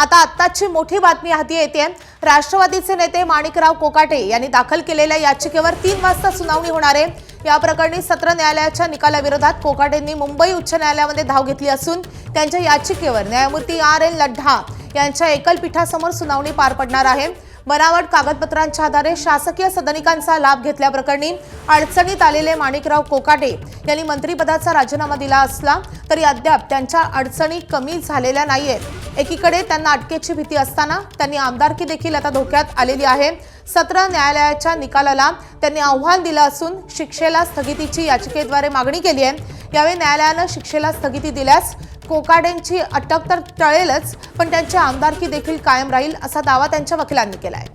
आता आत्ताची मोठी बातमी हाती येते। राष्ट्रवादीचे नेते माणिकराव कोकाटे यांनी दाखल केलेल्या याचिकेवर 3 वाजता सुनावणी होणार आहे। या प्रकरणी सत्र न्यायालयाच्या निकालाविरोधात कोकाटेंनी मुंबई उच्च न्यायालयामध्ये धाव घेतली असून त्यांच्या याचिकेवर न्यायमूर्ती R.N. लढ्ढा यांच्या एकलपीठासमोर सुनावणी पार पडणार आहे। बनावट कागदपत्रांच्या आधारे शासकीय सदनिकांचा लाभ घेतल्याप्रकरणी अडचणीत आलेले माणिकराव कोकाटे यांनी मंत्रिपदाचा राजीनामा दिला असला तरी अद्याप त्यांच्या अडचणी कमी झालेल्या नाहीयेत। एकीकडे त्यांना अटकेची भीती असताना त्यांनी आमदारकी देखील आता धोक्यात आलेली आहे। सत्र न्यायालयाच्या निकालाला त्यांनी आव्हान दिलं असून शिक्षेला स्थगितीची याचिकेद्वारे मागणी केली आहे। यावेळी न्यायालयाने शिक्षेला स्थगिती दिल्यास कोकाटेंची अटक तर टळेलच, पण त्यांची आमदारकी देखील कायम राहील असा दावा त्यांच्या वकिलांनी केलाय।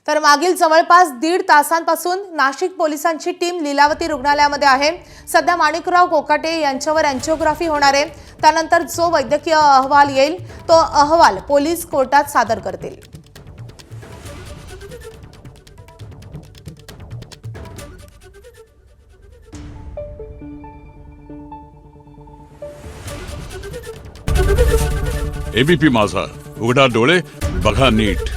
तर मागील जवळपास 1.5 तासांपासून नाशिक पोलिसांची टीम लीलावती रुग्णालयामध्ये आहे। सध्या माणिकराव कोकाटे यांच्यावर एंजिओग्राफी होणार आहे। त्यानंतर जो वैद्यकीय अहवाल येईल तो अहवाल पोलीस कोर्टात सादर करतील। एबीपी माझा, उघडा डोळे बघा नीट।